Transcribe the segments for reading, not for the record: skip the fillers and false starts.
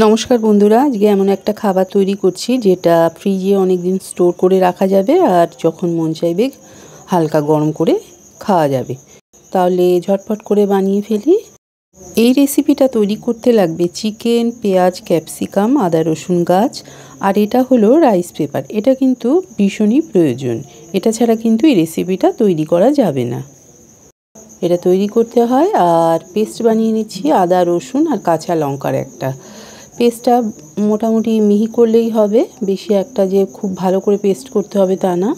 নমস্কার বন্ধুরা, আজকে এমন একটা খাবার তৈরি করছি যেটা ফ্রিজে অনেক দিন স্টোর করে রাখা যাবে আর যখন মন চাইবে হালকা গরম করে খাওয়া যাবে। তাহলে ঝটপট করে বানিয়ে ফেলি। এই রেসিপিটা তৈরি করতে লাগবে চিকেন, পেঁয়াজ, ক্যাপসিকাম, আদা রসুন গাছ আর এটা হলো রাইস পেপার। এটা কিন্তু ভীষণই প্রয়োজন, এটা ছাড়া কিন্তু এই রেসিপিটা তৈরি করা যাবে না। এটা তৈরি করতে হয়। আর পেস্ট বানিয়ে নিচ্ছি আদা রসুন আর কাঁচা লঙ্কার একটা। পেস্টটা মোটামুটি মিহি করলেই হবে, বেশি একটা যে খুব ভালো করে পেস্ট করতে হবে তা না,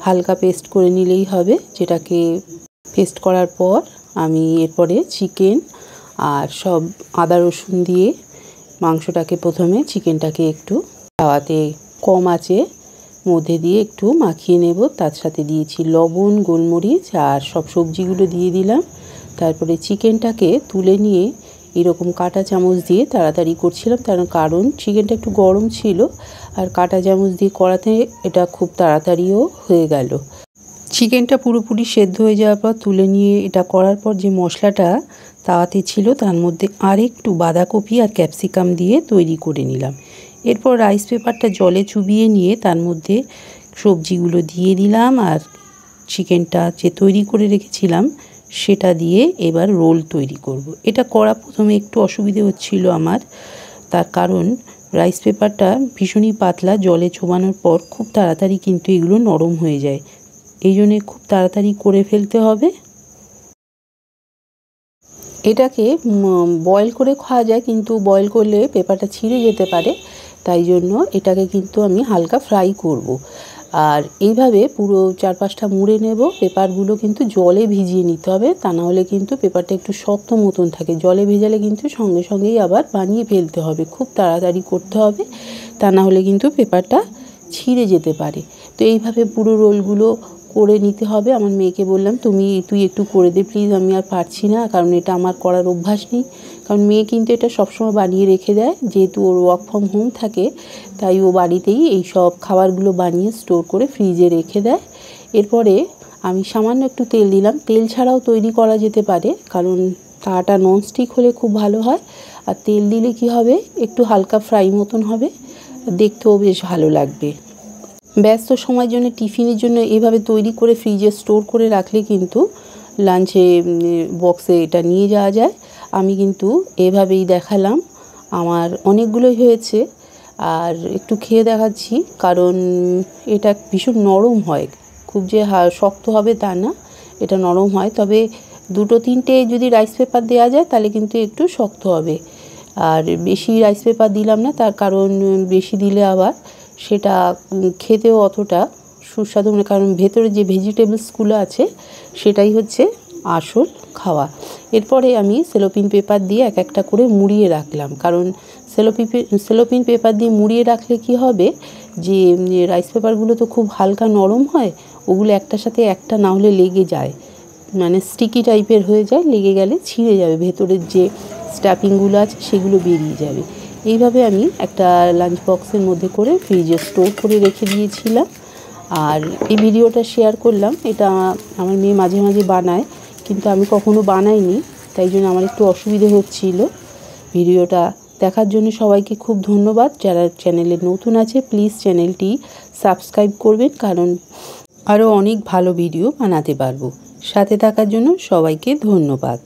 হালকা পেস্ট করে নিলেই হবে। যেটাকে পেস্ট করার পর আমি এরপরে চিকেন আর সব আদা রসুন দিয়ে মাংসটাকে প্রথমে চিকেনটাকে একটু তাওয়াতে কম আঁচে মধ্যে দিয়ে একটু মাখিয়ে নেব। তার সাথে দিয়েছি লবণ, গোলমরিচ আর সব সবজিগুলো দিয়ে দিলাম। তারপরে চিকেনটাকে তুলে নিয়ে এরকম কাঁটা চামচ দিয়ে তাড়াতাড়ি করছিলাম, তার কারণ চিকেনটা একটু গরম ছিল আর কাঁটা চামচ দিয়ে করাতে এটা খুব তাড়াতাড়িও হয়ে গেল। চিকেনটা পুরোপুরি সেদ্ধ হয়ে যাওয়ার পর তুলে নিয়ে এটা করার পর যে মশলাটা তাওয়াতে ছিল তার মধ্যে আর একটু বাঁধাকপি আর ক্যাপসিকাম দিয়ে তৈরি করে নিলাম। এরপর রাইস পেপারটা জলে চুবিয়ে নিয়ে তার মধ্যে সবজিগুলো দিয়ে দিলাম আর চিকেনটা যে তৈরি করে রেখেছিলাম সেটা দিয়ে এবার রোল তৈরি করব। এটা করা প্রথমে একটু অসুবিধে হচ্ছিল আমার, তার কারণ রাইস পেপারটা ভীষণই পাতলা, জলে চোবানোর পর খুব তাড়াতাড়ি কিন্তু এগুলো নরম হয়ে যায়, এই জন্যে খুব তাড়াতাড়ি করে ফেলতে হবে। এটাকে বয়েল করে খাওয়া যায়, কিন্তু বয়েল করলে পেপারটা ছিঁড়ে যেতে পারে, তাই জন্য এটাকে কিন্তু আমি হালকা ফ্রাই করব। আর এইভাবে পুরো 4-5টা মুড়ে নেব। পেপারগুলো কিন্তু জলে ভিজিয়ে নিতে হবে, তা না হলে কিন্তু পেপারটা একটু শক্ত মতন থাকে। জলে ভেজালে কিন্তু সঙ্গে সঙ্গেই আবার বানিয়ে ফেলতে হবে, খুব তাড়াতাড়ি করতে হবে, তা না হলে কিন্তু পেপারটা ছিঁড়ে যেতে পারে। তো এইভাবে পুরো রোলগুলো করে নিতে হবে। আমার মেয়েকে বললাম তুই একটু করে দে প্লিজ, আমি আর পারছি না, কারণ এটা আমার করার অভ্যাস নেই। কারণ মেয়ে কিন্তু এটা সবসময় বানিয়ে রেখে দেয়, যেহেতু ওর ওয়ার্ক ফ্রম হোম থাকে, তাই ও বাড়িতেই এই সব খাবারগুলো বানিয়ে স্টোর করে ফ্রিজে রেখে দেয়। এরপরে আমি সামান্য একটু তেল দিলাম, তেল ছাড়াও তৈরি করা যেতে পারে, কারণ তাওয়াটা ননস্টিক হলে খুব ভালো হয়। আর তেল দিলে কি হবে, একটু হালকা ফ্রাই মতন হবে, দেখতেও বেশ ভালো লাগবে। ব্যস্ত সময়ের জন্য টিফিনের জন্য এভাবে তৈরি করে ফ্রিজে স্টোর করে রাখলে কিন্তু লাঞ্চে বক্সে এটা নিয়ে যাওয়া যায়। আমি কিন্তু এভাবেই দেখালাম, আমার অনেকগুলোই হয়েছে আর একটু খেয়ে দেখাচ্ছি, কারণ এটা ভীষণ নরম হয়, খুব যে শক্ত হবে তা না, এটা নরম হয়। তবে 2-3টে যদি রাইস পেপার দেওয়া যায় তাহলে কিন্তু একটু শক্ত হবে। আর বেশি রাইস পেপার দিলাম না, তার কারণ বেশি দিলে আবার সেটা খেতেও অতটা সুস্বাদু নয়, কারণ ভেতরে যে ভেজিটেবলসগুলো আছে সেটাই হচ্ছে আসল খাওয়া। এরপরে আমি সেলোপিন পেপার দিয়ে এক একটা করে মুড়িয়ে রাখলাম, কারণ সেলোপিন পেপার দিয়ে মুড়িয়ে রাখলে কি হবে, যে রাইস পেপারগুলো তো খুব হালকা নরম হয়, ওগুলো একটার সাথে একটা না হলে লেগে যায়, মানে স্টিকি টাইপের হয়ে যায়, লেগে গেলে ছিঁড়ে যাবে, ভেতরের যে স্ট্যাপিংগুলো আছে সেগুলো বেরিয়ে যাবে। এইভাবে আমি একটা লাঞ্চ বক্সের মধ্যে করে ফ্রিজে স্টোর করে রেখে দিয়েছিলাম। আর এই ভিডিওটা শেয়ার করলাম, এটা আমার মেয়ে মাঝে মাঝে বানায়, কিন্তু আমি কখনো বানাইনি, তাই জন্য আমার একটু অসুবিধে হচ্ছিল। ভিডিওটা দেখার জন্য সবাইকে খুব ধন্যবাদ। যারা চ্যানেলে নতুন আছে প্লিজ চ্যানেলটি সাবস্ক্রাইব করবেন, কারণ আরও অনেক ভালো ভিডিও বানাতে পারবো। সাথে থাকার জন্য সবাইকে ধন্যবাদ।